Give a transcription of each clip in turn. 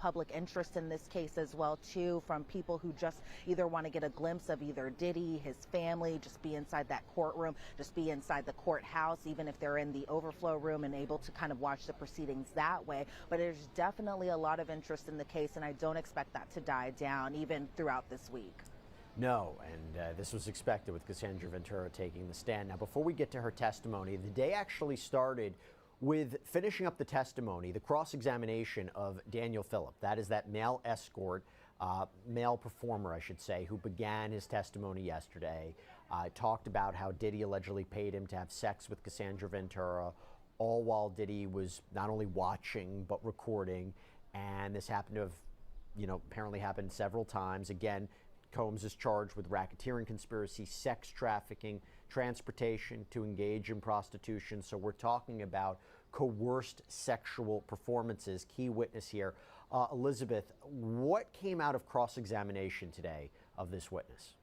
public interest in this case as well, too, from people who just either want to get a glimpse of either Diddy, his family, just be inside that courtroom, just be inside the courthouse, even if they're in the overflow room and able to kind of watch the proceedings that way. But there's definitely a lot of interest in the case, and I don't expect that to die down even throughout this week. No, and this was expected with Cassandra Ventura taking the stand. Now, before we get to her testimony, the day actually started with finishing up the testimony, the cross-examination of Daniel Phillip. That is that male escort, male performer, I should say, who began his testimony yesterday. Talked about how Diddy allegedly paid him to have sex with Cassandra Ventura, all while Diddy was not only watching but recording. And this happened to have, apparently happened several times. Again, Combs is charged with racketeering conspiracy, sex trafficking, transportation to engage in prostitution. So we're talking about coerced sexual performances. Key witness here. Elizabeth, what came out of cross-examination today of this witness?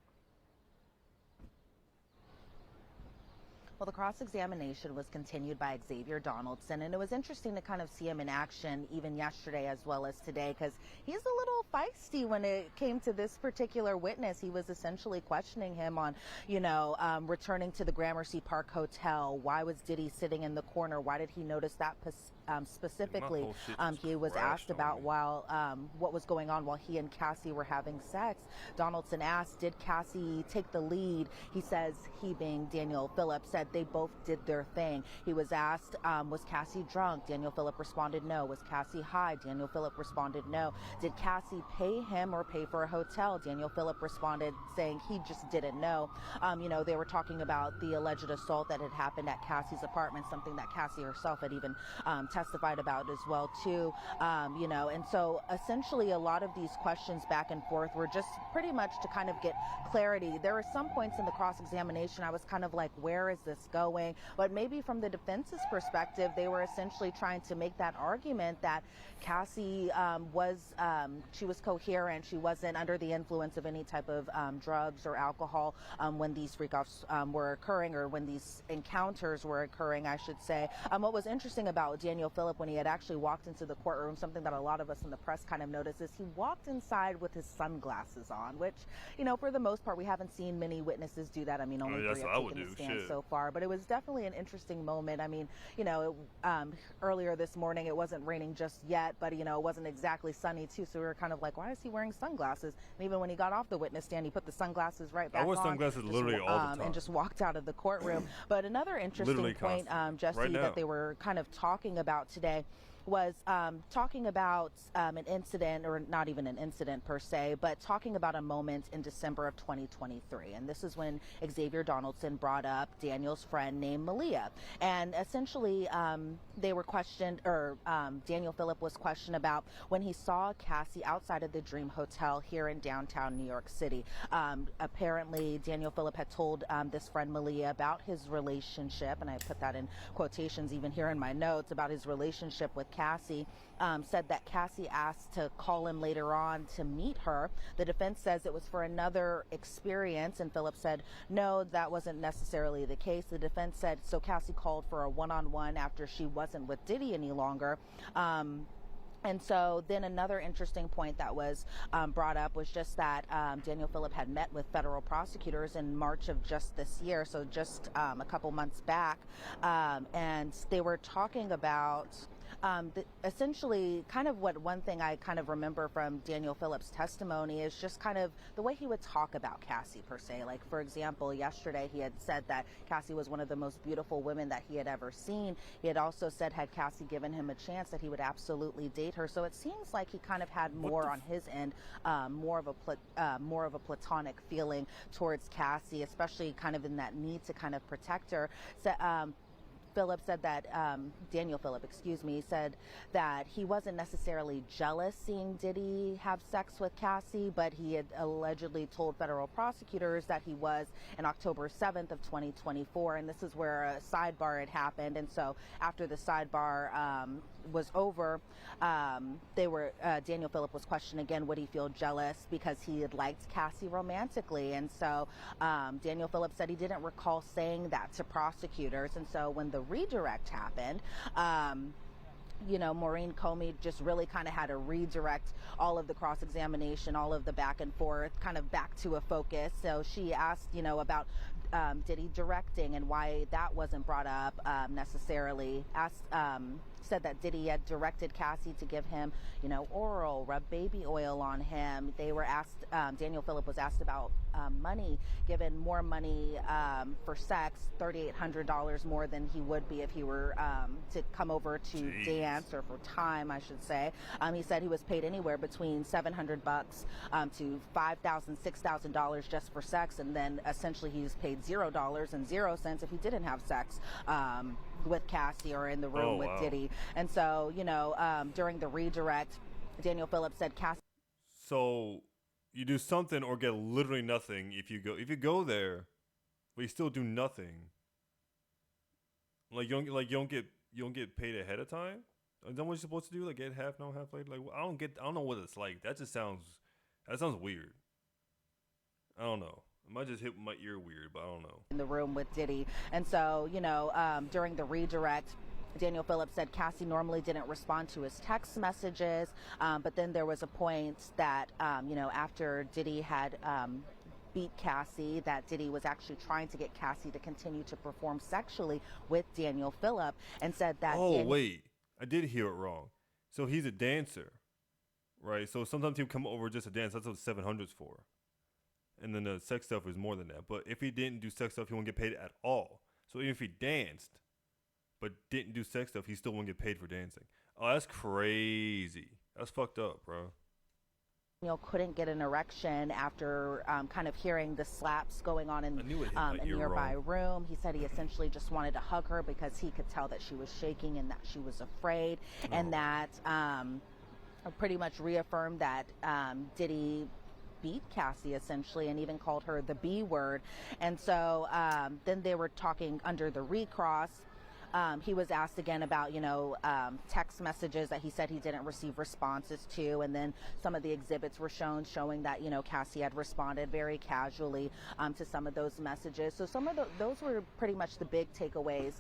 Well, the cross-examination was continued by Xavier Donaldson, and it was interesting to kind of see him in action even yesterday as well as today, because he's a little feisty when it came to this particular witness. He was essentially questioning him on, returning to the Gramercy Park Hotel. Why was Diddy sitting in the corner? Why did he notice that specifically? He was asked about what was going on while he and Cassie were having sex. Donaldson asked, did Cassie take the lead? He says, he being Daniel Phillip, said they both did their thing. He was asked, was Cassie drunk? Daniel Phillip responded no. Was Cassie high? Daniel Phillip responded no. Did Cassie pay him or pay for a hotel? Daniel Phillip responded saying he just didn't know. They were talking about the alleged assault that had happened at Cassie's apartment, something that Cassie herself had even testified about as well too. And so essentially a lot of these questions back and forth were just pretty much to kind of get clarity. There were some points in the cross-examination I was kind of like, where is this going? But maybe from the defense's perspective, they were essentially trying to make that argument that Cassie she was coherent. She wasn't under the influence of any type of drugs or alcohol when these freak-offs were occurring, or when these encounters were occurring, I should say. What was interesting about Daniel Phillip when he had actually walked into the courtroom, something that a lot of us in the press kind of noticed, is he walked inside with his sunglasses on, which, for the most part, we haven't seen many witnesses do that. I mean, only three have taken the stand so far. But it was definitely an interesting moment. I mean, earlier this morning, it wasn't raining just yet, but, it wasn't exactly sunny, too. So we were kind of like, why is he wearing sunglasses? And even when he got off the witness stand, he put the sunglasses right back on. I wear sunglasses literally all the time. And just walked out of the courtroom. But another interesting point, Jesse, that they were kind of talking about today was talking about an incident, or not even an incident per se, but talking about a moment in December of 2023. And this is when Xavier Donaldson brought up Daniel's friend named Malia. And essentially they were questioned, or Daniel Phillip was questioned about when he saw Cassie outside of the Dream Hotel here in downtown New York City. Apparently Daniel Phillip had told this friend Malia about his relationship, and I put that in quotations even here in my notes, about his relationship with Cassie. Said that Cassie asked to call him later on to meet her. The defense says it was for another experience, and Phillip said no, that wasn't necessarily the case. The defense said so Cassie called for a one-on-one after she wasn't with Diddy any longer. And so then another interesting point that was brought up was just that Daniel Phillip had met with federal prosecutors in March of just this year, so just a couple months back, and they were talking about essentially kind of what one thing I kind of remember from Daniel Phillip's testimony is just kind of the way he would talk about Cassie per se. Like, for example, yesterday he had said that Cassie was one of the most beautiful women that he had ever seen. He had also said had Cassie given him a chance that he would absolutely date her. So it seems like he kind of had more on his end, more of a platonic feeling towards Cassie, especially kind of in that need to kind of protect her. So, Phillip said that, Daniel Phillip, said that he wasn't necessarily jealous seeing Diddy have sex with Cassie, but he had allegedly told federal prosecutors that he was in October 7th of 2024. And this is where a sidebar had happened. And so after the sidebar was over, Daniel Phillip was questioned again, would he feel jealous because he had liked Cassie romantically? And so Daniel Phillip said he didn't recall saying that to prosecutors. And so when the redirect happened, Maureen Comey just really kind of had to redirect all of the cross-examination, all of the back and forth, kind of back to a focus. So she asked, about Diddy directing and why that wasn't brought up necessarily. Said that Diddy had directed Cassie to give him, oral, rub baby oil on him. They were asked, Daniel Phillip was asked about money, given more money for sex, $3,800 more than he would be if he were to come over to dance, or for time, I should say. He said he was paid anywhere between $700 to $5,000, $6,000 just for sex, and then essentially he's paid $0 if he didn't have sex with Cassie or in the room with Diddy. And so, during the redirect, Daniel Phillip said Cassie. So you do something or get literally nothing if you go there, but you still do nothing. Like you don't get paid ahead of time. Is that what you're supposed to do? Like get half now, half later. Like I don't know what it's like. That sounds weird. I don't know. It might just hit my ear weird, but I don't know. In the room with Diddy. And so, during the redirect, Daniel Phillip said Cassie normally didn't respond to his text messages, but then there was a point that, after Diddy had beat Cassie, that Diddy was actually trying to get Cassie to continue to perform sexually with Daniel Phillip, and said that... Wait. I did hear it wrong. So he's a dancer, right? So sometimes he'll come over just to dance. That's what 700's for. And then the sex stuff is more than that. But if he didn't do sex stuff, he won't get paid at all. So even if he danced but didn't do sex stuff, he still won't get paid for dancing. Oh, that's crazy. That's fucked up, bro. Couldn't get an erection after kind of hearing the slaps going on in a nearby room. He said he essentially just wanted to hug her because he could tell that she was shaking and that she was afraid, and that pretty much reaffirmed that Diddy beat Cassie essentially, and even called her the B word. And so then they were talking under the recross. He was asked again about, text messages that he said he didn't receive responses to. And then some of the exhibits were showing that, Cassie had responded very casually to some of those messages. So some of those were pretty much the big takeaways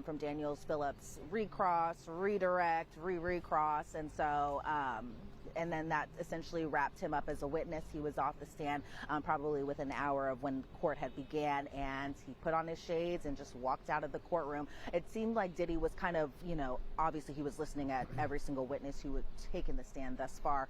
from Daniel Phillip's recross, redirect, recross. And so, and then that essentially wrapped him up as a witness. He was off the stand probably within an hour of when court had began, and he put on his shades and just walked out of the courtroom. It seemed like Diddy was kind of, obviously he was listening at every single witness who had taken the stand thus far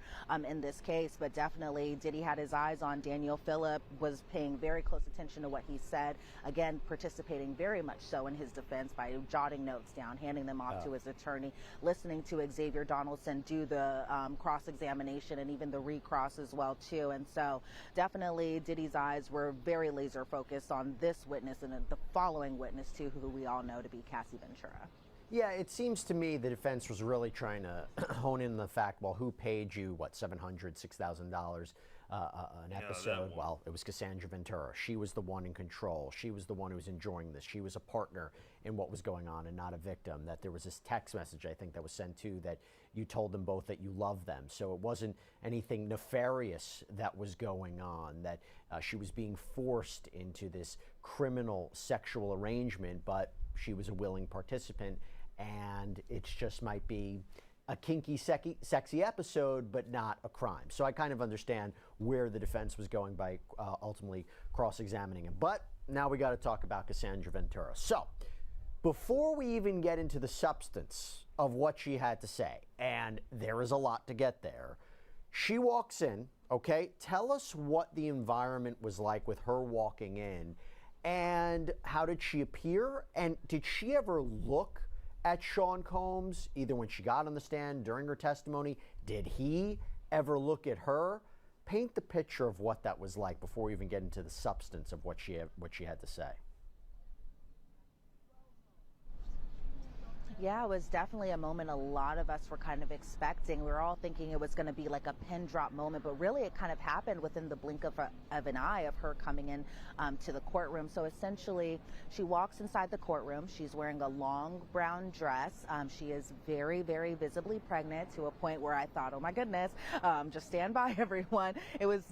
in this case, but definitely Diddy had his eyes on Daniel Phillip, was paying very close attention to what he said, again, participating very much so in his defense by jotting notes down, handing them off to his attorney, listening to Xavier Donaldson do the cross-examination and even the recross as well, too. And so definitely Diddy's eyes were very laser focused on this witness and the following witness, too, who we all know to be Cassie Ventura. Yeah, it seems to me the defense was really trying to hone in the fact, well, who paid you, $700, $6,000 an episode? Well, it was Cassandra Ventura. She was the one in control. She was the one who was enjoying this. She was a partner in what was going on and not a victim. That there was this text message, I think, that was sent to that you told them both that you love them. So it wasn't anything nefarious that was going on, that she was being forced into this criminal sexual arrangement, but she was a willing participant, and it just might be a kinky, sexy episode, but not a crime. So I kind of understand where the defense was going by ultimately cross-examining him. But now we got to talk about Cassandra Ventura. So before we even get into the substance of what she had to say, and there is a lot to get there, she walks in, okay? Tell us what the environment was like with her walking in, and how did she appear, and did she ever look at Sean Combs, either when she got on the stand, during her testimony? Did he ever look at her? Paint the picture of what that was like before we even get into the substance of what she had to say. Yeah, it was definitely a moment a lot of us were kind of expecting. We were all thinking it was going to be like a pin drop moment, but really it kind of happened within the blink of an eye of her coming in to the courtroom. So essentially, she walks inside the courtroom. She's wearing a long brown dress. She is very, very visibly pregnant, to a point where I thought, oh my goodness, just stand by, everyone. It was,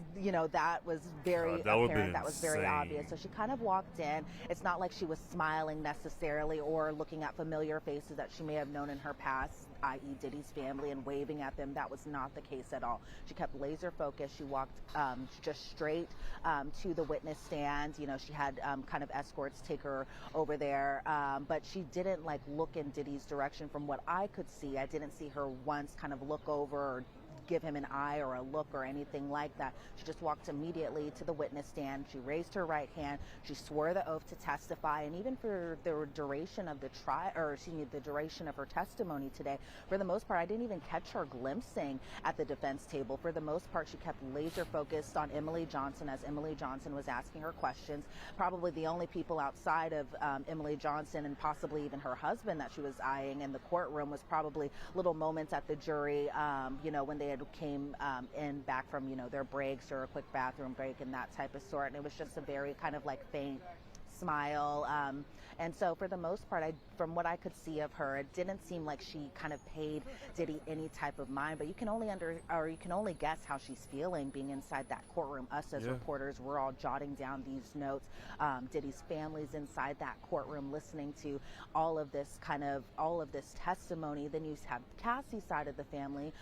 that was very apparent. That was very obvious. So she kind of walked in. It's not like she was smiling necessarily or looking at familiar faces acquaintances that she may have known in her past, i.e. Diddy's family, and waving at them. That was not the case at all. She kept laser focused. She walked just straight to the witness stand. You know, she had kind of escorts take her over there, but she didn't like look in Diddy's direction. From what I could see, I didn't see her once kind of look over or give him an eye or a look or anything like that. She just walked immediately to the witness stand. She raised her right hand. She swore the oath to testify, and even for the duration of the trial, or excuse me, the duration of her testimony today, for the most part, I didn't even catch her glimpsing at the defense table. For the most part, she kept laser focused on Emily Johnson as Emily Johnson was asking her questions. Probably the only people outside of Emily Johnson and possibly even her husband that she was eyeing in the courtroom was probably little moments at the jury, you know, when they came in back from, you know, their breaks or a quick bathroom break and that type of sort. And it was just a very kind of like faint smile. And so for the most part, from what I could see of her, it didn't seem like she kind of paid Diddy any type of mind, but you can only guess how she's feeling being inside that courtroom. Us as reporters, we're all jotting down these notes. Diddy's family's inside that courtroom listening to all of this testimony. Then you have Cassie's side of the family,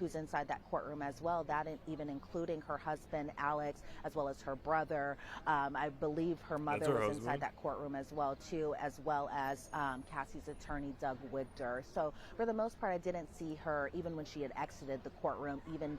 who's inside that courtroom as well, that even including her husband, Alex, as well as her brother. I believe her mother was inside that courtroom as well, too, as well as Cassie's attorney, Doug Wigder. So for the most part, I didn't see her, even when she had exited the courtroom, even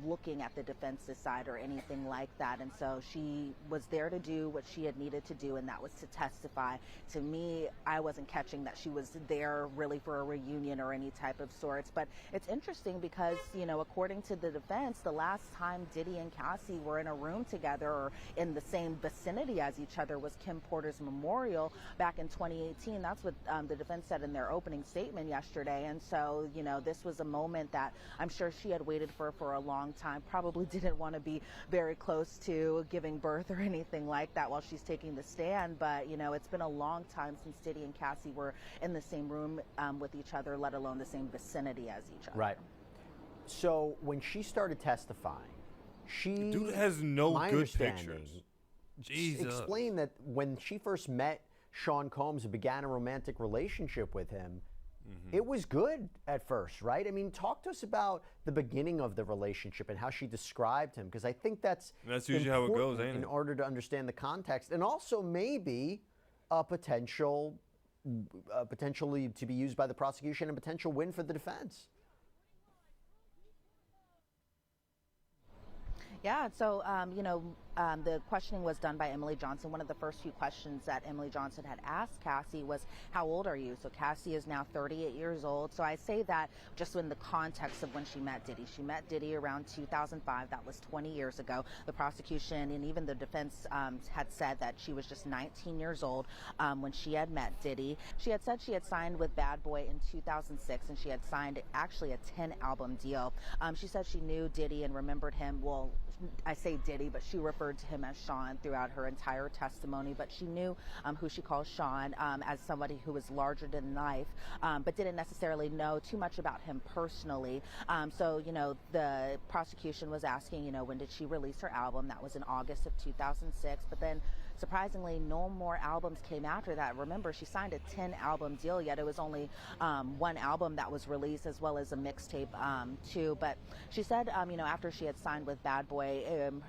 looking at the defense's side or anything like that. And so she was there to do what she had needed to do, and that was to testify. To me, I wasn't catching that she was there really for a reunion or any type of sorts. But it's interesting because, you know, according to the defense, the last time Diddy and Cassie were in a room together or in the same vicinity as each other was Kim Porter's memorial back in 2018. That's what the defense said in their opening statement yesterday. And so, you know, this was a moment that I'm sure she had waited for a long time, probably didn't want to be very close to giving birth or anything like that while she's taking the stand. But, you know, it's been a long time since Diddy and Cassie were in the same room with each other, let alone the same vicinity as each other. Right. So when she started testifying, dude has no good pictures. Jesus. Explain that when she first met Sean Combs and began a romantic relationship with him, it was good at first, right? I mean, talk to us about the beginning of the relationship and how she described him, because I think that's usually how it goes, ain't it? In order to understand the context, and also maybe a potentially to be used by the prosecution and potential win for the defense. Yeah, so, you know, the questioning was done by Emily Johnson. One of the first few questions that Emily Johnson had asked Cassie was, how old are you? So Cassie is now 38 years old. So I say that just in the context of when she met Diddy. She met Diddy around 2005. That was 20 years ago. The prosecution and even the defense had said that she was just 19 years old when she had met Diddy. She had said she had signed with Bad Boy in 2006, and she had signed actually a 10-album deal. She said she knew Diddy and remembered him. Well, I say Diddy, but she referred to him as Sean throughout her entire testimony. But she knew who she calls Sean as somebody who was larger than life, but didn't necessarily know too much about him personally. So, you know, the prosecution was asking, you know, when did she release her album? That was in August of 2006. But then, surprisingly, no more albums came after that. Remember, she signed a 10-album deal, yet it was only one album that was released, as well as a mixtape too. But she said, you know, after she had signed with Bad Boy,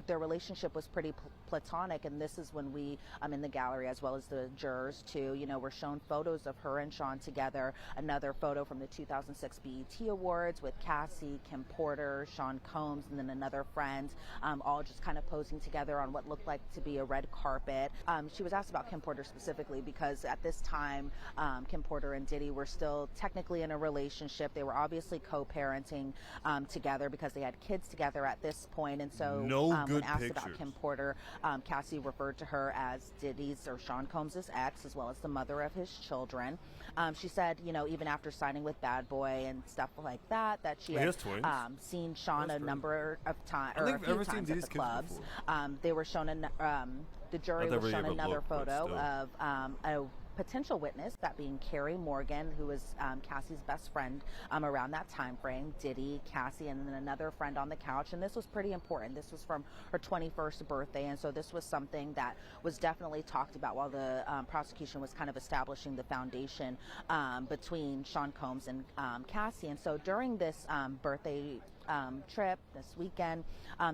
their relationship was pretty platonic, and this is when we, in the gallery, as well as the jurors too, you know, were shown photos of her and Sean together. Another photo from the 2006 BET Awards with Cassie, Kim Porter, Sean Combs, and then another friend, all just kind of posing together on what looked like to be a red carpet. She was asked about Kim Porter specifically because at this time, Kim Porter and Diddy were still technically in a relationship. They were obviously co-parenting together because they had kids together at this point. And so when asked about Kim Porter, Cassie referred to her as Diddy's or Sean Combs' ex, as well as the mother of his children. She said, you know, even after signing with Bad Boy and stuff like that, that she had seen Sean a number of times, or a few times at the clubs. They were shown the jury was shown another photo of potential witness, that being Carrie Morgan, who was Cassie's best friend around that time frame, Diddy, Cassie, and then another friend on the couch. And this was pretty important. This was from her 21st birthday, and so this was something that was definitely talked about while the prosecution was kind of establishing the foundation between Sean Combs and Cassie. And so during this birthday trip this weekend,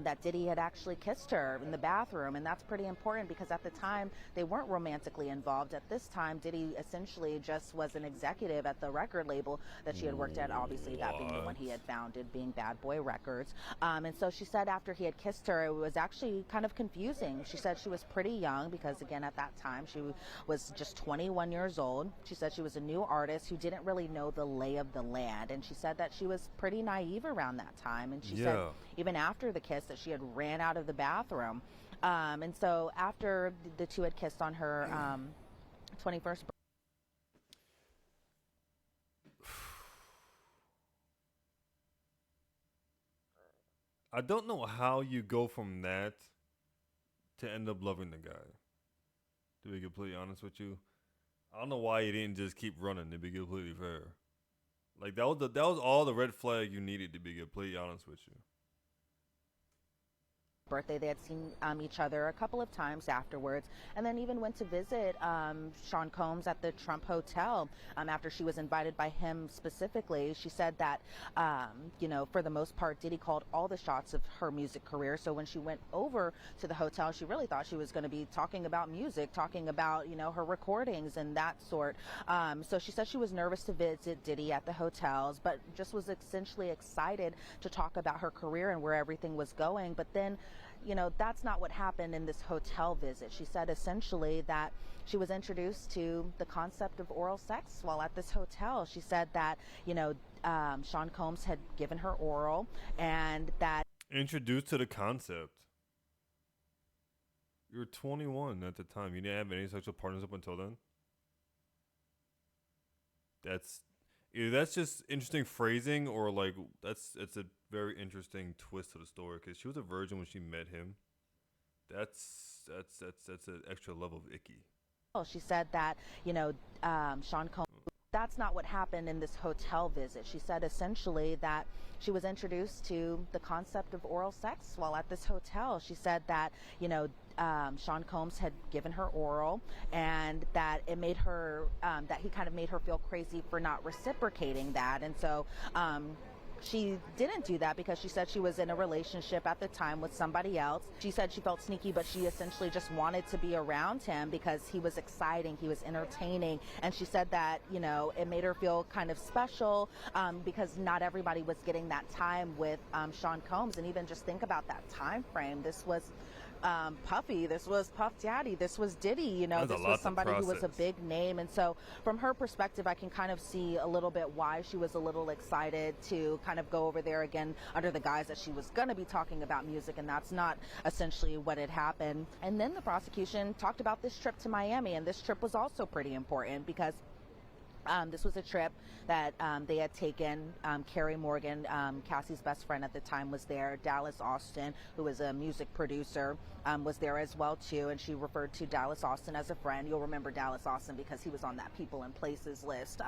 that Diddy had actually kissed her in the bathroom, and that's pretty important because at the time they weren't romantically involved. At this time, Diddy essentially just was an executive at the record label that she had worked at, obviously that being the one he had founded, being Bad Boy Records. And so she said after he had kissed her, it was actually kind of confusing. She said she was pretty young because, again, at that time she was just 21 years old. She said she was a new artist who didn't really know the lay of the land, and she said that she was pretty naive around that time. And she said even after the kiss that she had ran out of the bathroom. And so after the two had kissed on her 21st birthday. I don't know how you go from that to end up loving the guy. To be completely honest with you, I don't know why you didn't just keep running. To be completely fair, like that was all the red flag you needed. To be completely honest with you. Birthday, they had seen each other a couple of times afterwards, and then even went to visit Sean Combs at the Trump Hotel after she was invited by him specifically. She said that for the most part Diddy called all the shots of her music career, so when she went over to the hotel she really thought she was going to be talking about music, talking about her recordings and that sort. So she said she was nervous to visit Diddy at the hotels, but just was essentially excited to talk about her career and where everything was going. But then that's not what happened in this hotel visit. She said essentially that she was introduced to the concept of oral sex while at this hotel. She said that, Sean Combs had given her oral, and that... Introduced to the concept. You were 21 at the time. You didn't have any sexual partners up until then? Either that's just interesting phrasing, or like it's a very interesting twist to the story, because she was a virgin when she met him. That's an extra level of icky. She said that Sean Combs... That's not what happened in this hotel visit. She said essentially that she was introduced to the concept of oral sex while at this hotel. She said that Sean Combs had given her oral, and that it made her that he kind of made her feel crazy for not reciprocating that. And so she didn't do that because she said she was in a relationship at the time with somebody else. She said she felt sneaky, but she essentially just wanted to be around him because he was exciting, he was entertaining. And she said that, it made her feel kind of special because not everybody was getting that time with Sean Combs. And even just think about that time frame. This was Puffy, this was Puff Daddy, this was Diddy, this was somebody who was a big name. And so from her perspective, I can kind of see a little bit why she was a little excited to kind of go over there again under the guise that she was going to be talking about music, and that's not essentially what had happened. And then the prosecution talked about this trip to Miami, and this trip was also pretty important because this was a trip that they had taken. Carrie Morgan, Cassie's best friend at the time, was there. Dallas Austin, who was a music producer, was there as well too, and she referred to Dallas Austin as a friend. You'll remember Dallas Austin because he was on that People and Places list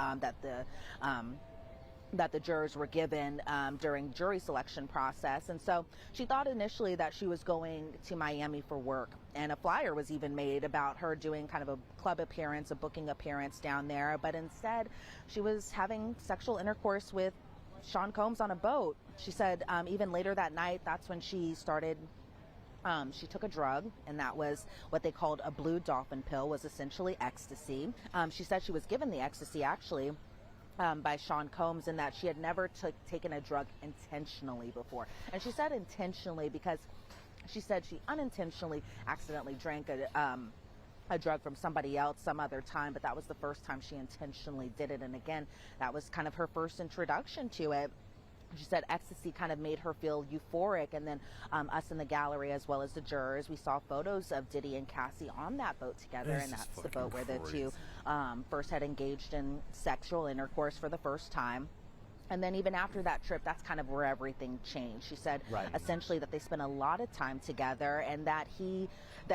that the jurors were given during jury selection process. And so she thought initially that she was going to Miami for work, and a flyer was even made about her doing kind of a club appearance, a booking appearance down there. But instead, she was having sexual intercourse with Sean Combs on a boat. She said even later that night, that's when she started she took a drug, and that was what they called a blue dolphin pill, was essentially ecstasy. She said she was given the ecstasy actually by Sean Combs, and that she had never taken a drug intentionally before. And she said intentionally because she said she unintentionally accidentally drank a drug from somebody else some other time, but that was the first time she intentionally did it. And again, that was kind of her first introduction to it. She said ecstasy kind of made her feel euphoric. And then us in the gallery, as well as the jurors, we saw photos of Diddy and Cassie on that boat together. And that's the boat where the two first had engaged in sexual intercourse for the first time. And then even after that trip, that's kind of where everything changed. She said essentially that they spent a lot of time together and that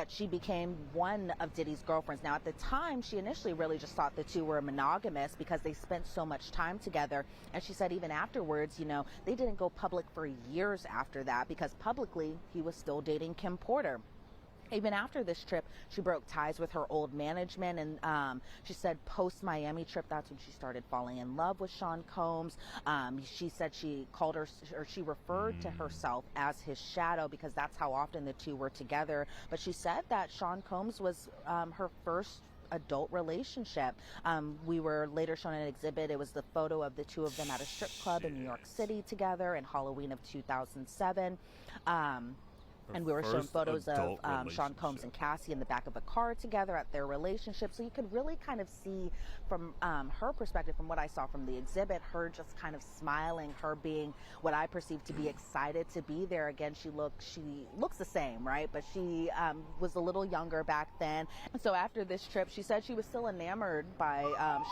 she became one of Diddy's girlfriends. Now, at the time, she initially really just thought the two were monogamous because they spent so much time together. And she said even afterwards, you know, they didn't go public for years after that because publicly he was still dating Kim Porter. Even after this trip, she broke ties with her old management, and she said post-Miami trip, that's when she started falling in love with Sean Combs. She said she called her, or she referred to herself as his shadow because that's how often the two were together. But she said that Sean Combs was her first adult relationship. We were later shown an exhibit. It was the photo of the two of them at a strip club in New York City together in Halloween of 2007. And we were shown photos of Sean Combs and Cassie in the back of a car together at their relationship. So you could really kind of see from her perspective, from what I saw from the exhibit, her just kind of smiling, her being what I perceived to be excited to be there again. She looks the same, right? But she was a little younger back then. And so after this trip, she said she was still enamored by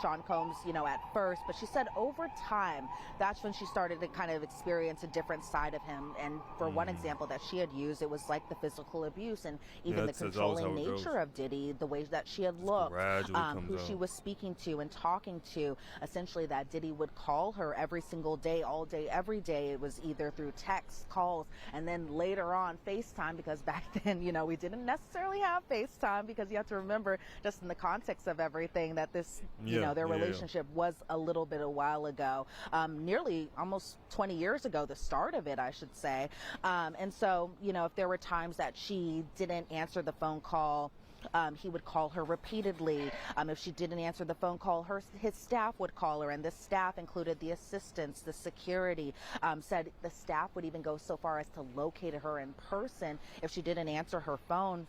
Sean Combs, you know, at first. But she said over time, that's when she started to kind of experience a different side of him. And for one example that she had used, it was like the physical abuse and even the controlling nature of Diddy, the ways that she had looked, who she was speaking to and talking to. Essentially, that Diddy would call her every single day, all day, every day. It was either through text, calls, and then later on FaceTime, because back then, you know, we didn't necessarily have FaceTime, because you have to remember, just in the context of everything, that this, you know, their relationship was a little bit a while ago, nearly almost 20 years ago, the start of it, I should say. And so, you know, if there were times that she didn't answer the phone call, he would call her repeatedly. If she didn't answer the phone call, his staff would call her, and this staff included the assistants, the security. Said the staff would even go so far as to locate her in person if she didn't answer her phone.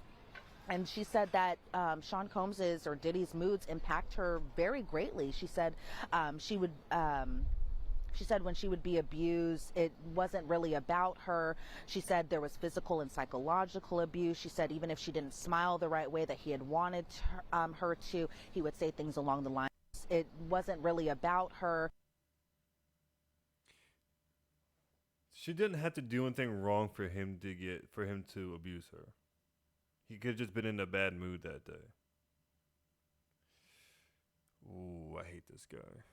And she said that Sean Combs's or Diddy's moods impact her very greatly. She said she said when she would be abused, it wasn't really about her. She said there was physical and psychological abuse. She said even if she didn't smile the right way that he had wanted her to, he would say things along the lines, it wasn't really about her. She didn't have to do anything wrong for him to abuse her. He could have just been in a bad mood that day. Ooh, I hate this guy.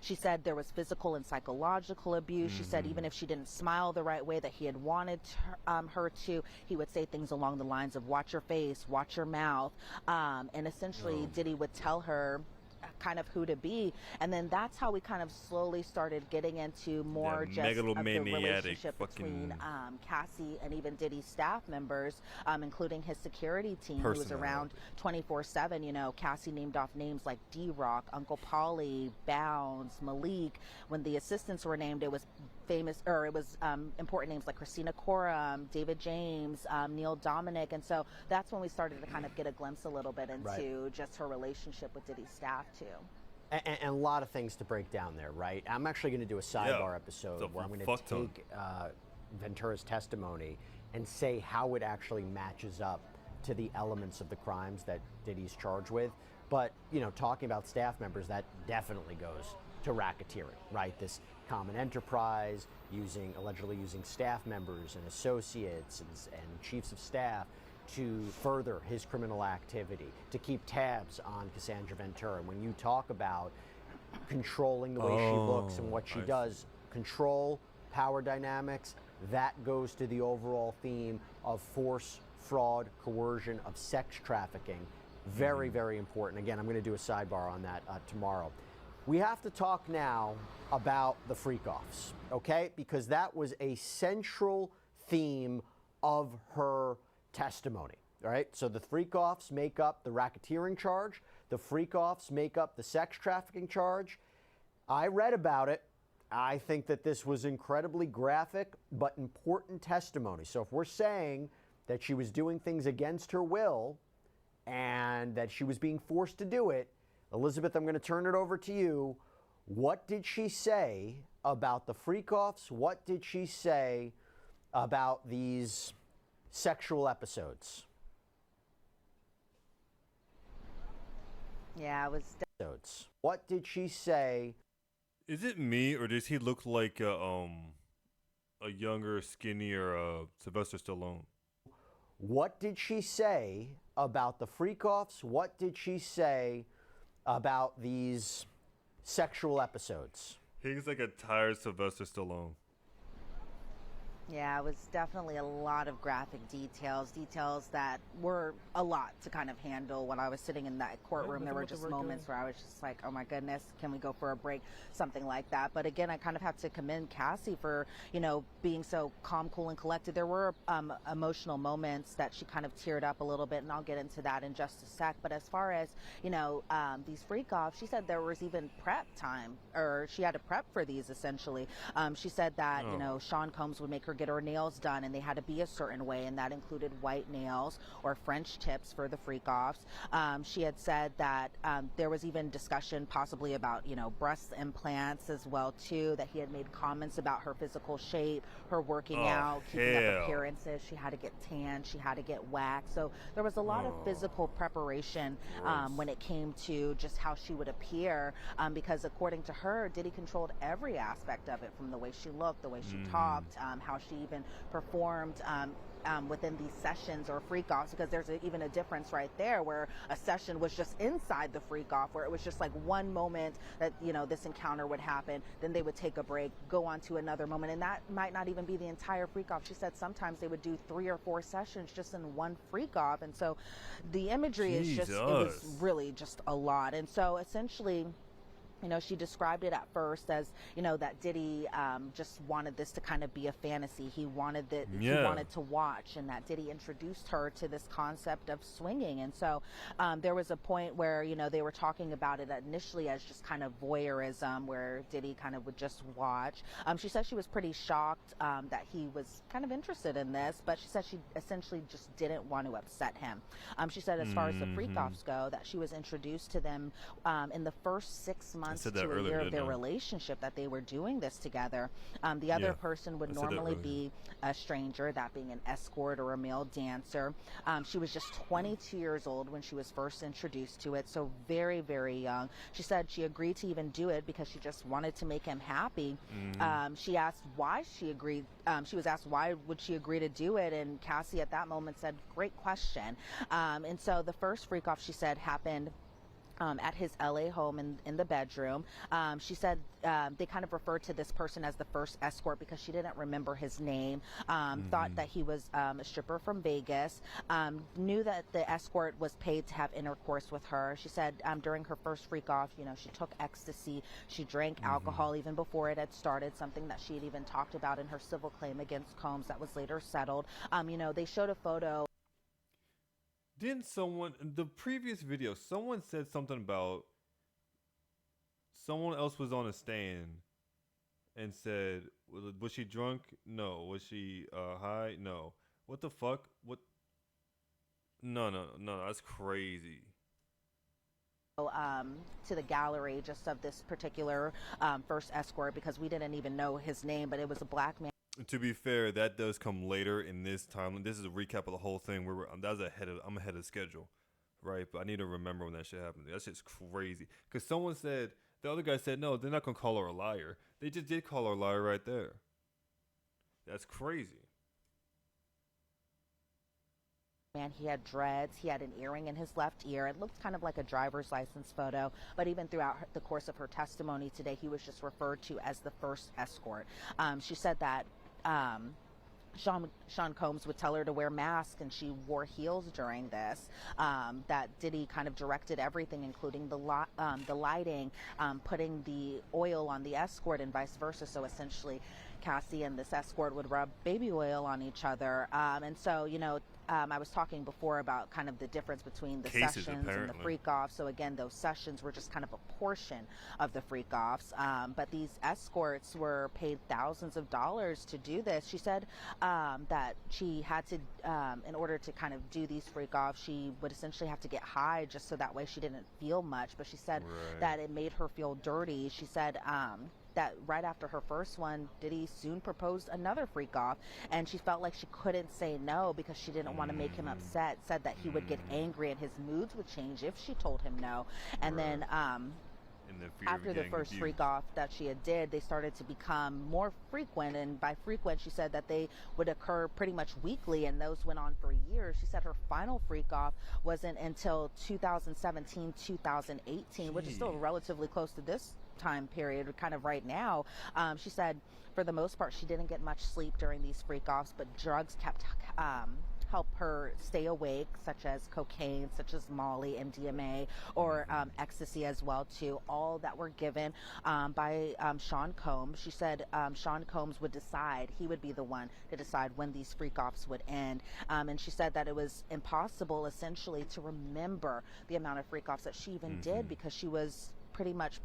She said there was physical and psychological abuse. She said even if she didn't smile the right way that he had wanted her to, he would say things along the lines of, watch your face, watch your mouth. And essentially Diddy would tell her kind of who to be, and then that's how we kind of slowly started getting into more just of the relationship between Cassie and even Diddy's staff members, including his security team, who was around 24/7. You know, Cassie named off names like D-Rock, Uncle Paulie, Bounds, Malik. When the assistants were named, it was important names like Christina Coram, David James, Neil Dominic. And so that's when we started to kind of get a glimpse a little bit into just her relationship with Diddy's staff too. And a lot of things to break down there, right? I'm actually going to do a sidebar episode where I'm going to take Ventura's testimony and say how it actually matches up to the elements of the crimes that Diddy's charged with. But, you know, talking about staff members, that definitely goes to racketeering, right? This common enterprise, allegedly using staff members and associates and chiefs of staff to further his criminal activity, to keep tabs on Cassandra Ventura. When you talk about controlling the way she looks and what she does, control, power dynamics, that goes to the overall theme of force, fraud, coercion, of sex trafficking. Very, very important. Again, I'm going to do a sidebar on that tomorrow. We have to talk now about the freak-offs, okay? Because that was a central theme of her testimony, all right? So the freak-offs make up the racketeering charge. The freak-offs make up the sex trafficking charge. I read about it. I think that this was incredibly graphic but important testimony. So if we're saying that she was doing things against her will and that she was being forced to do it, Elizabeth, I'm going to turn it over to you. What did she say about the freak-offs? What did she say about these sexual episodes? Yeah, it was. What did she say? Is it me or does he look like a younger, skinnier Sylvester Stallone? What did she say about the freak-offs? What did she say about these sexual episodes? He's like a tired Sylvester Stallone. Yeah, it was definitely a lot of graphic details that were a lot to kind of handle when I was sitting in that courtroom. There were just moments where I was just like, oh my goodness, can we go for a break? Something like that. But again, I kind of have to commend Cassie for, being so calm, cool, and collected. There were emotional moments that she kind of teared up a little bit, and I'll get into that in just a sec. But as far as, these freak-offs, she said there was even prep time, or she had to prep for these essentially. She said that, Sean Combs would make her get her nails done, and they had to be a certain way, and that included white nails or French tips for the freak-offs. She had said that there was even discussion possibly about, breast implants as well too, that he had made comments about her physical shape, her working out, keeping up appearances. She had to get tan, she had to get waxed. So there was a lot of physical preparation when it came to just how she would appear, because according to her, Diddy controlled every aspect of it, from the way she looked, the way she talked, how she even performed within these sessions or freak-offs, because there's even a difference right there where a session was just inside the freak-off, where it was just like one moment that, this encounter would happen, then they would take a break, go on to another moment, and that might not even be the entire freak-off. She said sometimes they would do 3 or 4 sessions just in one freak-off, and so the imagery is just, it was really just a lot. And so essentially, she described it at first as, that Diddy just wanted this to kind of be a fantasy. He wanted he wanted to watch, and that Diddy introduced her to this concept of swinging. And so there was a point where, they were talking about it initially as just kind of voyeurism, where Diddy kind of would just watch. She said she was pretty shocked that he was kind of interested in this, but she said she essentially just didn't want to upset him. She said as far as the freak-offs go, that she was introduced to them in the first 6 months to a year of their relationship that they were doing this together. The other person would normally be a stranger, that being an escort or a male dancer. She was just 22 years old when she was first introduced to it, so very, very young. She said she agreed to even do it because she just wanted to make him happy. She asked why she agreed. She was asked why would she agree to do it, and Cassie at that moment said, great question. And so the first freak-off, she said, happened at his LA home in the bedroom. She said they kind of referred to this person as the first escort because she didn't remember his name, thought that he was a stripper from Vegas, knew that the escort was paid to have intercourse with her. She said during her first freak off, she took ecstasy, she drank alcohol even before it had started, something that she had even talked about in her civil claim against Combs that was later settled. They showed a photo. Didn't someone, in the previous video, someone said something about someone else was on a stand and said, was she drunk? No. Was she high? No. What the fuck? What? No, that's crazy. To the gallery just of this particular first escort, because we didn't even know his name, but it was a black man. To be fair, that does come later in this timeline. This is a recap of the whole thing. I'm ahead of schedule, right? But I need to remember when that shit happened. That shit's crazy. Because someone said, the other guy said, no, they're not gonna call her a liar. They just did call her a liar right there. That's crazy. Man, he had dreads, he had an earring in his left ear. It looked kind of like a driver's license photo, but even throughout the course of her testimony today, he was just referred to as the first escort. She said that Sean Combs would tell her to wear masks, and she wore heels during this. That Diddy kind of directed everything, including the lighting, putting the oil on the escort and vice versa. So essentially, Cassie and this escort would rub baby oil on each other. And so, I was talking before about kind of the difference between the sessions and the freak-offs. So again, those sessions were just kind of a portion of the freak-offs. But these escorts were paid thousands of dollars to do this. She said that she had to, in order to kind of do these freak-offs, she would essentially have to get high just so that way she didn't feel much. But she said that it made her feel dirty. She said that right after her first one, Diddy soon proposed another freak-off, and she felt like she couldn't say no because she didn't want to make him upset. Said that he would get angry and his moods would change if she told him no. And then And the fear after of the first abused. freak off that she had did, they started to become more frequent. And by frequent, she said that they would occur pretty much weekly, and those went on for years. She said her final freak off wasn't until 2017, 2018, which is still relatively close to this time period, kind of right now. She said for the most part, she didn't get much sleep during these freak offs, but drugs kept help her stay awake, such as cocaine, such as Molly, MDMA, or ecstasy as well too, all that were given by Sean Combs. She said Sean Combs would decide, he would be the one to decide when these freak offs would end. And she said that it was impossible essentially to remember the amount of freak offs that she even did, because she was pretty much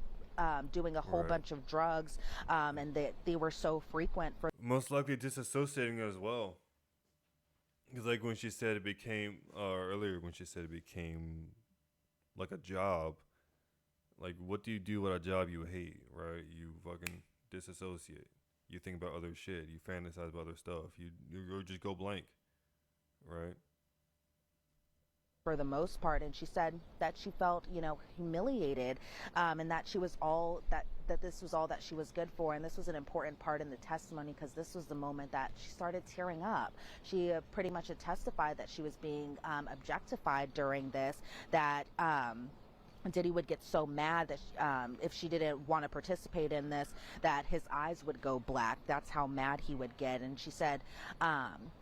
doing a whole bunch of drugs, and they were so frequent. For most likely disassociating as well. Because like when she said it became, earlier when she said it became like a job, like what do you do with a job you hate, right? You fucking disassociate. You think about other shit. You fantasize about other stuff. You just go blank, right? For the most part, and she said that she felt, humiliated, and that she was all that this was all that she was good for. And this was an important part in the testimony, because this was the moment that she started tearing up. She pretty much had testified that she was being objectified during this, that Diddy would get so mad that if she didn't want to participate in this, that his eyes would go black. That's how mad he would get. And she said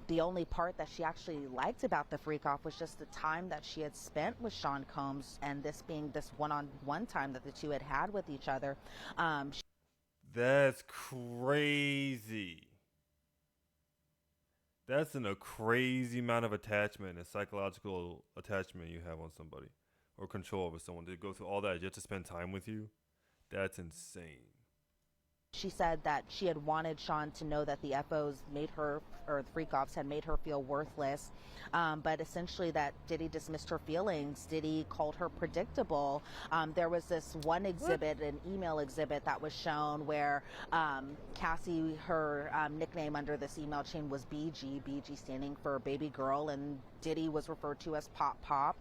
the only part that she actually liked about the freak off was just the time that she had spent with Sean Combs, and this being this one-on-one time that the two had with each other. That's crazy. That's a crazy amount of attachment and psychological attachment you have on somebody, or control over someone, to go through all that just to spend time with you. That's insane. She said that she had wanted Sean to know that the FOs made her, or the freak offs had made her feel worthless, but essentially that Diddy dismissed her feelings. Diddy called her predictable. There was this one exhibit, an email exhibit that was shown where Cassie, her nickname under this email chain was BG standing for baby girl, and Diddy was referred to as Pop Pop,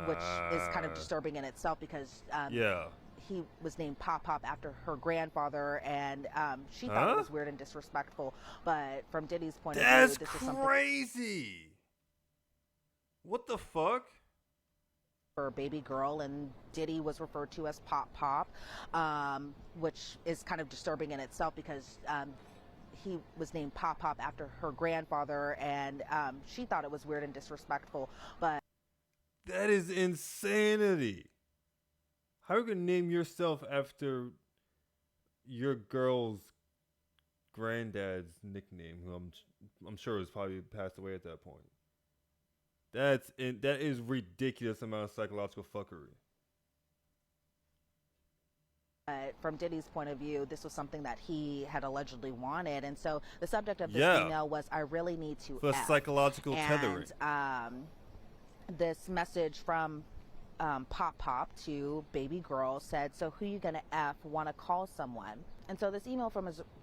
which is kind of disturbing in itself, because he was named Pop Pop after her grandfather, and she thought it was weird and disrespectful. But from Diddy's point of view, this is something crazy. What the fuck? For baby girl, and Diddy was referred to as Pop Pop, which is kind of disturbing in itself, because he was named Pop Pop after her grandfather, and she thought it was weird and disrespectful. But that is insanity. How are you gonna name yourself after your girl's granddad's nickname, who I'm sure was probably passed away at that point? That is ridiculous amount of psychological fuckery. From Diddy's point of view, this was something that he had allegedly wanted, and so the subject of this email was, "I really need to." For psychological tethering. This message from Pop Pop to baby girl said, "So who you gonna F? Want to call someone?" And so this email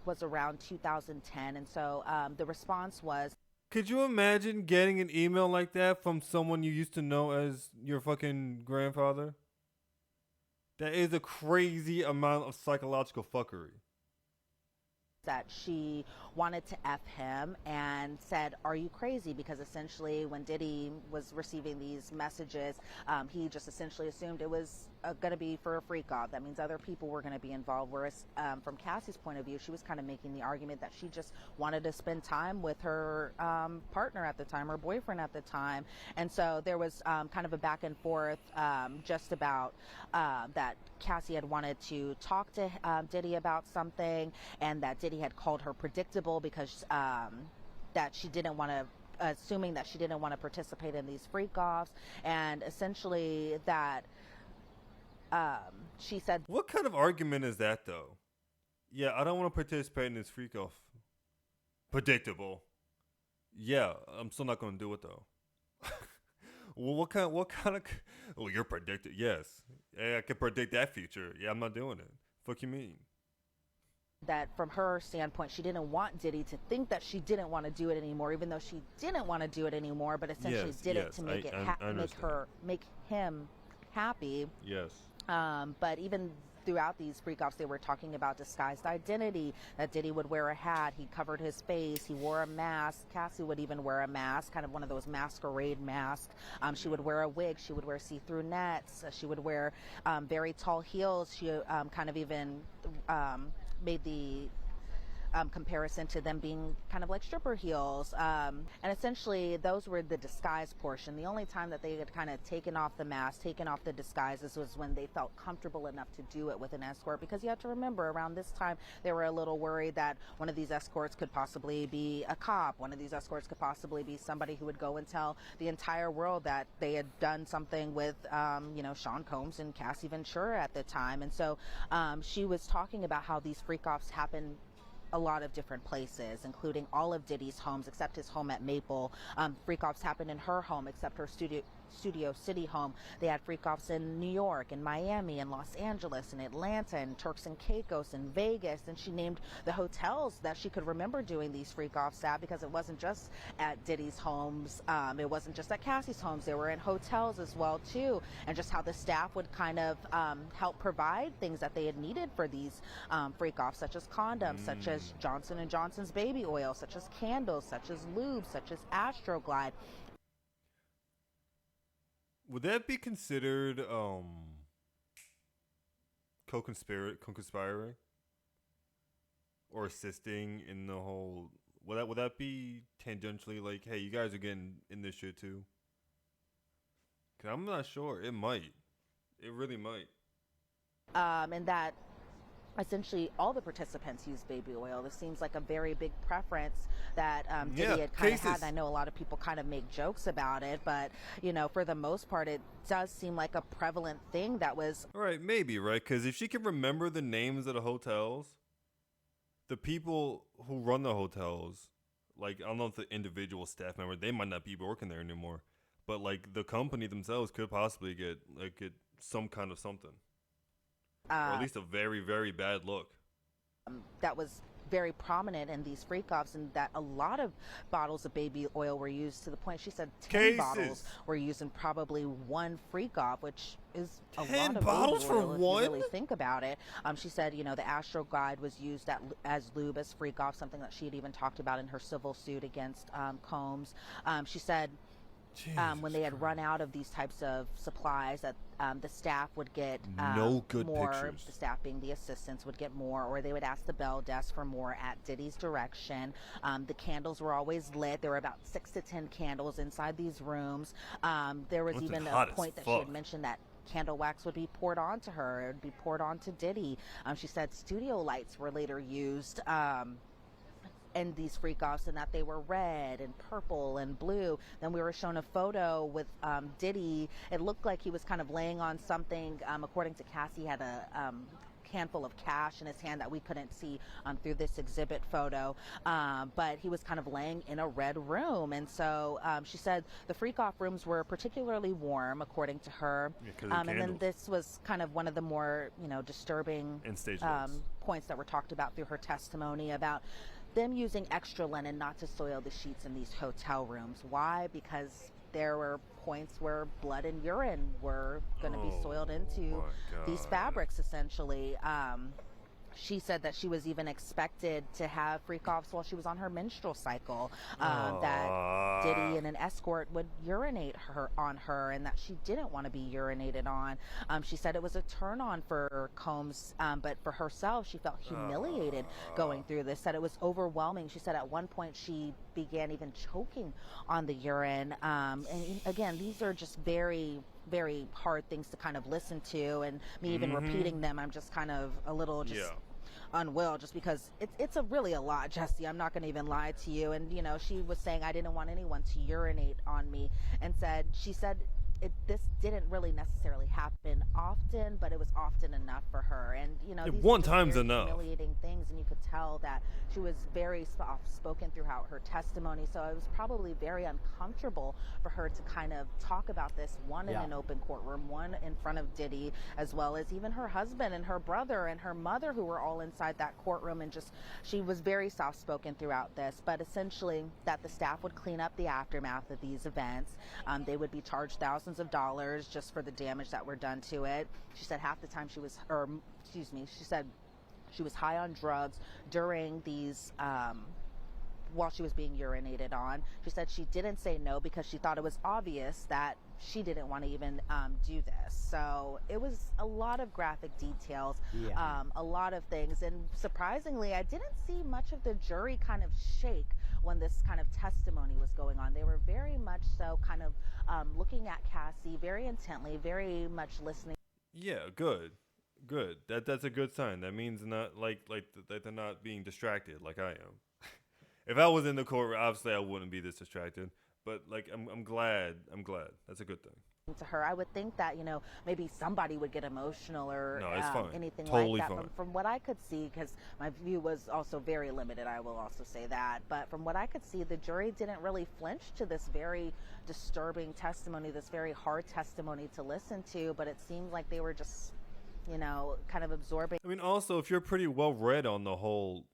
was around 2010, and so the response was, could you imagine getting an email like that from someone you used to know as your fucking grandfather? That is a crazy amount of psychological fuckery. That she wanted to F him, and said, "Are you crazy?" Because essentially when Diddy was receiving these messages, he just essentially assumed it was going to be for a freak off. That means other people were going to be involved. Whereas from Cassie's point of view, she was kind of making the argument that she just wanted to spend time with her partner at the time, her boyfriend at the time. And so there was kind of a back and forth just about that Cassie had wanted to talk to Diddy about something, and that Diddy had called her predictable because that she didn't want to, assuming that she didn't want to participate in these freak offs, and essentially that she said, what kind of argument is that, though? Yeah, I don't want to participate in this freak off. Predictable. Yeah, I'm still not going to do it, though. Well, what kind of, oh, you're predicted. Yes. Yeah, I can predict that future. Yeah, I'm not doing it. Fuck you mean? That from her standpoint, she didn't want Diddy to think that she didn't want to do it anymore, even though she didn't want to do it anymore, but essentially did it to make make him happy. Yes. But even throughout these freak-offs, they were talking about disguised identity, that Diddy would wear a hat, he covered his face, he wore a mask. Cassie would even wear a mask, kind of one of those masquerade masks. She would wear a wig, she would wear see-through nets, she would wear very tall heels. She kind of even made the comparison to them being kind of like stripper heels. And essentially, those were the disguise portion. The only time that they had kind of taken off the mask, taken off the disguises, was when they felt comfortable enough to do it with an escort. Because you have to remember, around this time, they were a little worried that one of these escorts could possibly be a cop. One of these escorts could possibly be somebody who would go and tell the entire world that they had done something with, Sean Combs and Cassie Ventura at the time. And so she was talking about how these freak-offs happen a lot of different places, including all of Diddy's homes except his home at Maple. Freak-offs happened in her home except her Studio City home. They had freak-offs in New York, in Miami, in Los Angeles, in Atlanta, in Turks and Caicos, in Vegas, and she named the hotels that she could remember doing these freak-offs at, because it wasn't just at Diddy's homes, it wasn't just at Cassie's homes, they were in hotels as well too, and just how the staff would kind of help provide things that they had needed for these freak-offs, such as condoms, such as Johnson & Johnson's baby oil, such as candles, such as lube, such as Astroglide. Would that be considered co-conspiring or assisting in the whole? Would that be tangentially like, hey, you guys are getting in this shit too? 'Cause I'm not sure. It might. It really might. And that essentially all the participants use baby oil. This seems like a very big preference that Diddy had kind of had. And I know a lot of people kind of make jokes about it, but, for the most part, it does seem like a prevalent thing that was... Right, maybe, right? Because if she can remember the names of the hotels, the people who run the hotels, like, I don't know if the individual staff member, they might not be working there anymore, but, like, the company themselves could possibly get some kind of something. Or at least a very, very bad look. That was very prominent in these freak-offs, and that a lot of bottles of baby oil were used, to the point she said 10 bottles were used in probably one freak-off, which is a lot of bottles baby oil for if one? you really think about it. She said, the Astroglide was used as lube as freak-off, something that she had even talked about in her civil suit against Combs. She said when they had run out of these types of supplies, that the staff would get no good more. pictures. The staff, being the assistants, would get more, or they would ask the bell desk for more at Diddy's direction. The candles were always lit. There were about 6 to 10 candles inside these rooms. There was even a point that she had mentioned that candle wax would be poured onto her. It would be poured onto Diddy. She said studio lights were later used in these freak-offs, and that they were red and purple and blue. Then we were shown a photo with Diddy. It looked like he was kind of laying on something. According to Cassie, had a handful of cash in his hand that we couldn't see through this exhibit photo, but he was kind of laying in a red room. And so she said the freak-off rooms were particularly warm, according to her. And then this was kind of one of the more disturbing points that were talked about through her testimony, about them using extra linen not to soil the sheets in these hotel rooms. Why? Because there were points where blood and urine were going to be soiled into these fabrics, essentially. She said that she was even expected to have freak-offs while she was on her menstrual cycle, that Diddy and an escort would urinate on her, and that she didn't want to be urinated on. She said it was a turn-on for Combs, but for herself, she felt humiliated going through this, said it was overwhelming. She said at one point she began even choking on the urine. And again, these are just very, very hard things to kind of listen to, and me even repeating them, I'm just kind of a little unwell, just because it's really a lot, Jesse. I'm not going to even lie to you. And she was saying, I didn't want anyone to urinate on me, and she said this didn't really necessarily happen often, but it was often enough for her. And these one time's enough. Humiliating things, and you could tell that She was very soft-spoken throughout her testimony, so it was probably very uncomfortable for her to kind of talk about this, one in an open courtroom, one in front of Diddy, as well as even her husband and her brother and her mother, who were all inside that courtroom, and just she was very soft-spoken throughout this. But essentially, that the staff would clean up the aftermath of these events. They would be charged thousands of dollars just for the damage that were done to it. She said half the time she said she was high on drugs during these while she was being urinated on. She said she didn't say no because she thought it was obvious that she didn't want to even do this. So it was a lot of graphic details, a lot of things. And surprisingly, I didn't see much of the jury kind of shake when this kind of testimony was going on. They were very much so kind of looking at Cassie very intently, very much listening. Yeah, good. That's a good sign. That means not that they're not being distracted like I am. If I was in the court, obviously I wouldn't be this distracted. But I'm glad. That's a good thing. To her, I would think that maybe somebody would get emotional or anything totally like that. Fine. From what I could see, because my view was also very limited, I will also say that. But from what I could see, the jury didn't really flinch to this very disturbing testimony, this very hard testimony to listen to. But it seemed like they were just kind of absorbing. I mean, also, if you're pretty well read on the whole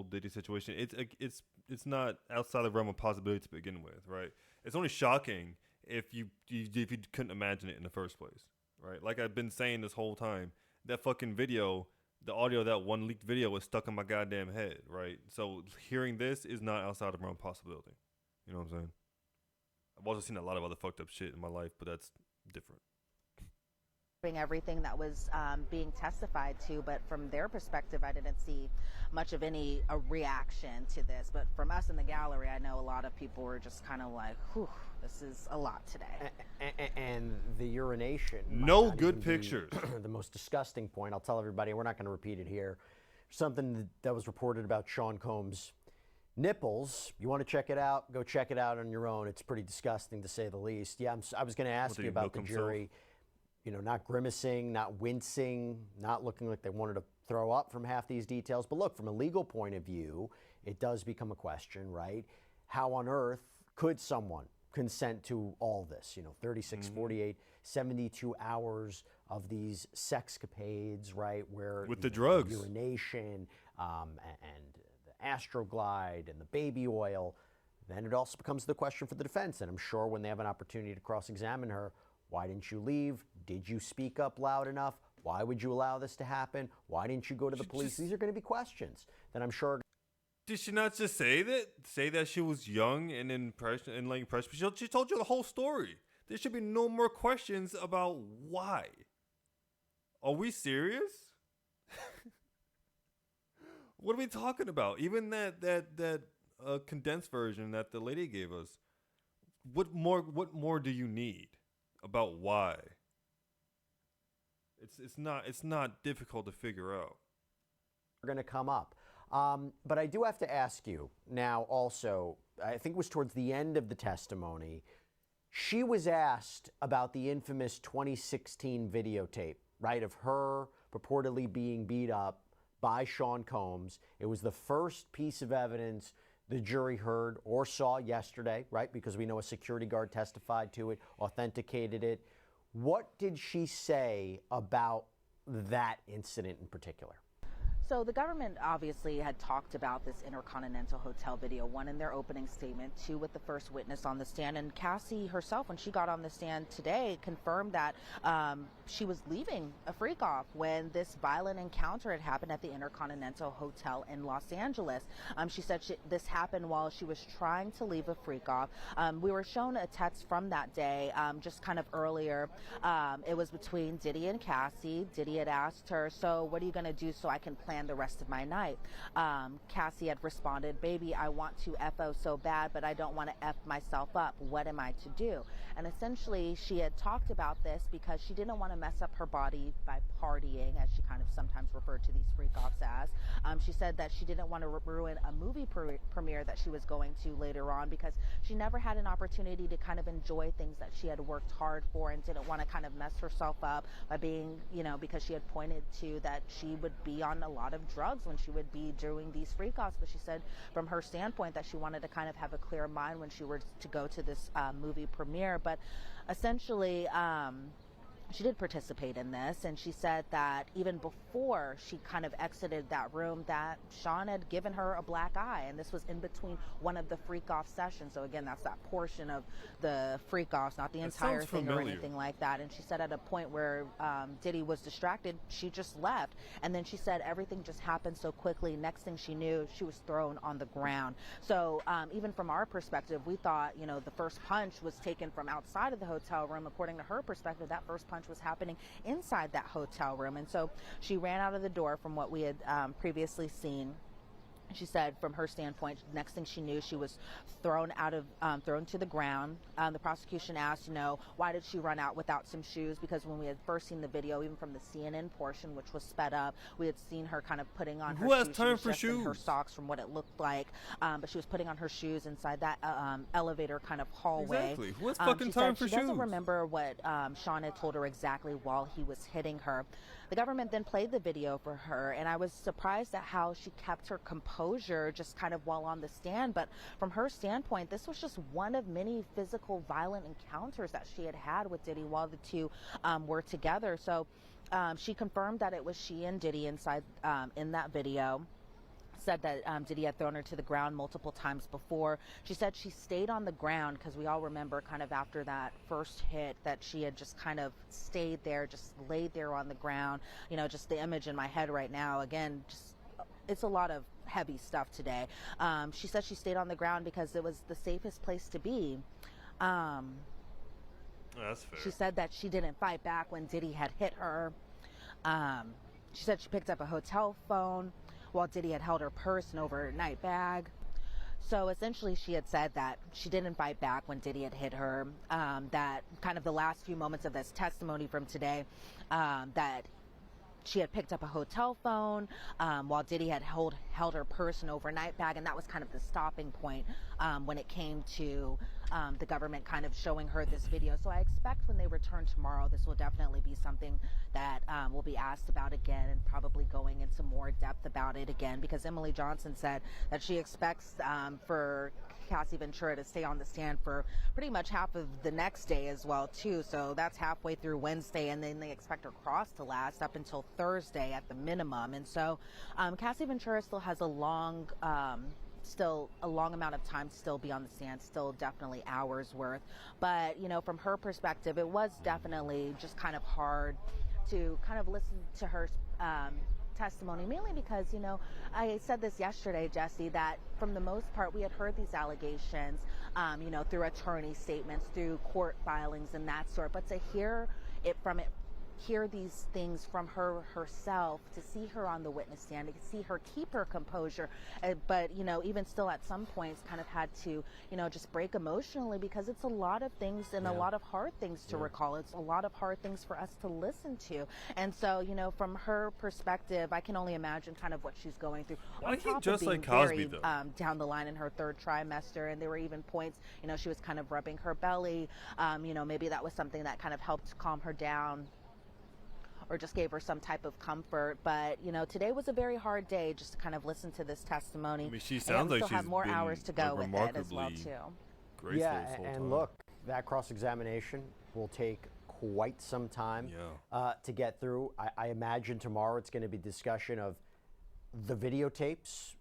Diddy situation, it's not outside the realm of possibility to begin with, right? It's only shocking if you couldn't imagine it in the first place, right? Like I've been saying this whole time, that fucking video, the audio of that one leaked video was stuck in my goddamn head, right? So hearing this is not outside the realm of possibility. You know what I'm saying? I've also seen a lot of other fucked up shit in my life, but that's different. Everything that was being testified to, but from their perspective, I didn't see much of a reaction to this. But from us in the gallery, I know a lot of people were just kind of like, whew, this is a lot today. And the urination. No good pictures. The most disgusting point, I'll tell everybody, we're not going to repeat it here. Something that was reported about Sean Combs' nipples. You want to check it out? Go check it out on your own. It's pretty disgusting, to say the least. Yeah, I was going to ask you about the jury. Not grimacing, not wincing, not looking like they wanted to throw up from half these details. But look, from a legal point of view, it does become a question, right? How on earth could someone consent to all this? 36, 48, 72 hours of these sexcapades, right? Where with the drugs, urination, and the Astroglide and the baby oil. Then it also becomes the question for the defense. And I'm sure when they have an opportunity to cross-examine her, why didn't you leave? Did you speak up loud enough? Why would you allow this to happen? Why didn't you go to the police? These are going to be questions that I'm sure. Did she not just say that she was young and impressed? She told you the whole story. There should be no more questions about why. Are we serious? What are we talking about? Even that condensed version that the lady gave us. What more do you need about why? It's not difficult to figure out. Are going to come up. But I do have to ask you now also, I think it was towards the end of the testimony, she was asked about the infamous 2016 videotape, right, of her purportedly being beat up by Sean Combs. It was the first piece of evidence the jury heard or saw yesterday, right, because we know a security guard testified to it, authenticated it. What did she say about that incident in particular? So the government obviously had talked about this Intercontinental Hotel video, one in their opening statement, two with the first witness on the stand. And Cassie herself, when she got on the stand today, confirmed that she was leaving a freak off when this violent encounter had happened at the Intercontinental Hotel in Los Angeles. She said this happened while she was trying to leave a freak off. We were shown a text from that day, just kind of earlier. It was between Diddy and Cassie. Diddy had asked her, so what are you going to do so I can plan the rest of my night? Cassie had responded, baby, I want to FO so bad, but I don't want to F myself up. What am I to do? And essentially, she had talked about this because she didn't want to mess up her body by partying, as she kind of sometimes referred to these freak-offs as. She said that she didn't want to ruin a movie premiere that she was going to later on because she never had an opportunity to kind of enjoy things that she had worked hard for and didn't want to kind of mess herself up by being, because she had pointed to that she would be on a lot lot of drugs when she would be doing these freak-offs. But she said from her standpoint that she wanted to kind of have a clear mind when she were to go to this movie premiere. But essentially, she did participate in this, and she said that even before she kind of exited that room, that Sean had given her a black eye, and this was in between one of the freak-off sessions. So again, that's that portion of the freak-offs, not the entire thing or anything like that. And she said at a point where Diddy was distracted, she just left. And then she said everything just happened so quickly. Next thing she knew, she was thrown on the ground. So even from our perspective, we thought, you know, the first punch was taken from outside of the hotel room. According to her perspective, that first punch was happening inside that hotel room. And so she ran out of the door from what we had previously seen. She said from her standpoint, next thing she knew, she was thrown to the ground. The prosecution asked, you know, why did she run out without some shoes? Because when we had first seen the video, even from the CNN portion, which was sped up, we had seen her kind of putting on her shoes. Who has time for shoes? In her socks from what it looked like. But she was putting on her shoes inside that elevator kind of hallway. Exactly. Who has fucking time for shoes? She doesn't remember what Sean had told her exactly while he was hitting her. The government then played the video for her, and I was surprised at how she kept her composure just kind of while on the stand. But from her standpoint, this was just one of many physical violent encounters that she had had with Diddy while the two were together. So she confirmed that it was she and Diddy inside in that video. Said that Diddy had thrown her to the ground multiple times before. She said she stayed on the ground because we all remember kind of after that first hit that she had just kind of stayed there, just laid there on the ground. You know, just the image in my head right now, again, just it's a lot of heavy stuff today. She said she stayed on the ground because it was the safest place to be. That's fair. She said that she didn't fight back when Diddy had hit her. She said she picked up a hotel phone while Diddy had held her purse and overnight bag. So essentially she had said that she didn't fight back when Diddy had hit her, that kind of the last few moments of this testimony from today, that she had picked up a hotel phone while Diddy had held her purse and overnight bag, and that was kind of the stopping point when it came to the government kind of showing her this video. So I expect when they return tomorrow, this will definitely be something that will be asked about again, and probably going into more depth about it again, because Emily Johnson said that she expects for Cassie Ventura to stay on the stand for pretty much half of the next day as well too. So that's halfway through Wednesday, and then they expect her cross to last up until Thursday at the minimum. And so Cassie Ventura still has a long amount of time to still be on the stand, still definitely hours worth. But, you know, from her perspective, it was definitely just kind of hard to kind of listen to her testimony, mainly because, you know, I said this yesterday, Jesse, that from the most part we had heard these allegations, you know, through attorney statements, through court filings and that sort, but to hear these things from her herself, to see her on the witness stand, to see her keep her composure, but, you know, even still at some points kind of had to, you know, just break emotionally, because it's a lot of things and a lot of hard things to recall. It's a lot of hard things for us to listen to. And so, you know, from her perspective, I can only imagine kind of what she's going through. Why On top just of being like Cosby, very, though? down the line in her third trimester, and there were even points, you know, she was kind of rubbing her belly. You know, maybe that was something that kind of helped calm her down, or just gave her some type of comfort. But, you know, today was a very hard day just to kind of listen to this testimony. I mean, she sounds like still she's have more been, hours to go like, with it as well, remarkably too. graceful Yeah, this whole and time. look, that cross-examination will take quite some time to get through. I imagine tomorrow it's going to be discussion of the videotapes,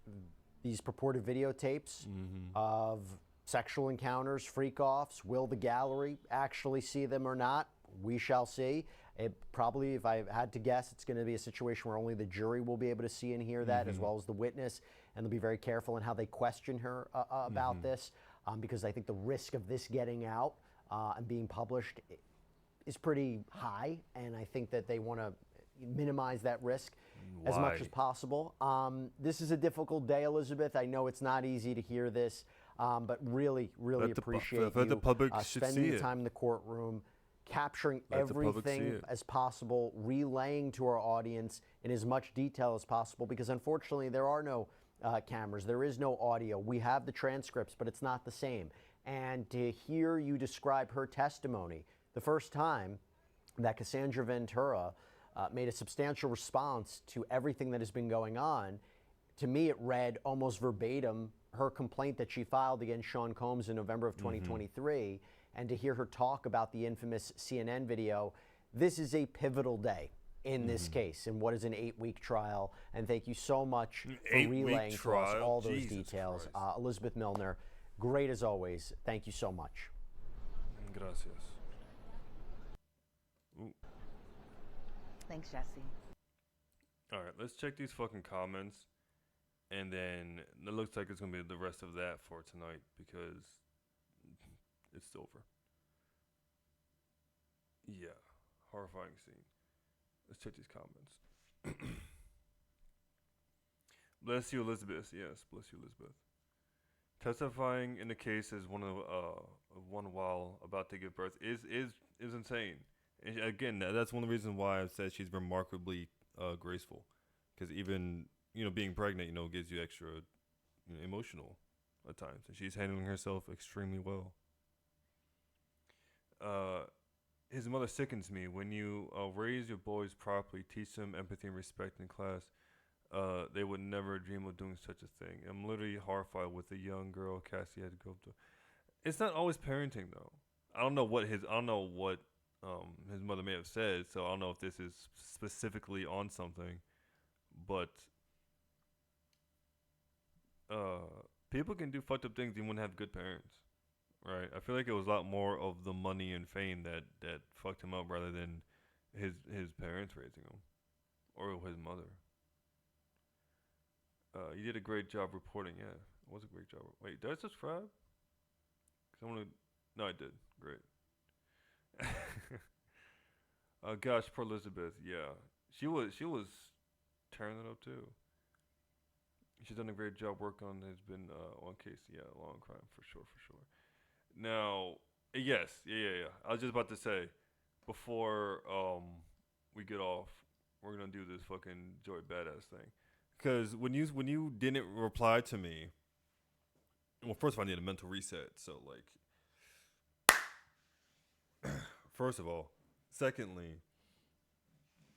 these purported videotapes of sexual encounters, freak-offs. Will the gallery actually see them or not? We shall see. It probably, if I had to guess, it's going to be a situation where only the jury will be able to see and hear that, as well as the witness, and they'll be very careful in how they question her about this, because I think the risk of this getting out and being published is pretty high, and I think that they want to minimize that risk as much as possible. This is a difficult day, Elizabeth. I know it's not easy to hear this, but really, really appreciate you the public should spending see the it. time in the courtroom, capturing Let the public see everything it. as possible, relaying to our audience in as much detail as possible, because unfortunately there are no cameras, there is no audio. We have the transcripts, but it's not the same. And to hear you describe her testimony, the first time that Cassandra Ventura made a substantial response to everything that has been going on. To me, it read almost verbatim her complaint that she filed against Sean Combs in November of 2023. And to hear her talk about the infamous CNN video, this is a pivotal day in this case, in what is an 8-week trial. And thank you so much for relaying to us all those details. Elizabeth Milner, great as always. Thank you so much. Gracias. Ooh. Thanks, Jesse. All right, let's check these fucking comments. And then it looks like it's going to be the rest of that for tonight because it's over. Yeah, horrifying scene. Let's check these comments. Bless you, Elizabeth. Yes, bless you, Elizabeth. Testifying in the case as one while about to give birth is insane. And again, that's one of the reasons why I've said she's remarkably graceful, because even being pregnant gives you extra emotional at times, and she's handling herself extremely well. His mother sickens me. When you raise your boys properly, teach them empathy and respect in class, they would never dream of doing such a thing. I'm literally horrified with the young girl Cassie had to go up to. It's not always parenting though. I don't know what his mother may have said, so I don't know if this is specifically on something, but people can do fucked up things even when they have good parents. Right, I feel like it was a lot more of the money and fame that fucked him up rather than his parents raising him, or his mother. You did a great job reporting. Yeah, it was a great job. Wait, did I subscribe? Cause I want to. No, I did. Great. Gosh, poor Elizabeth. Yeah, she was tearing it up too. She's done a great job. Work on has been on case. Yeah, long crime for sure. Now, yes, yeah. I was just about to say, before we get off, we're gonna do this fucking Joy Badass thing, because when you didn't reply to me, well, first of all, I need a mental reset. So first of all, secondly,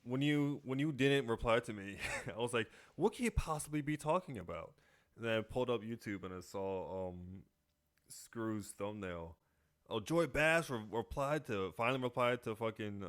when you didn't reply to me, I was like, what can you possibly be talking about? And then I pulled up YouTube and I saw Screw's thumbnail. Oh, Joy Bass finally replied to fucking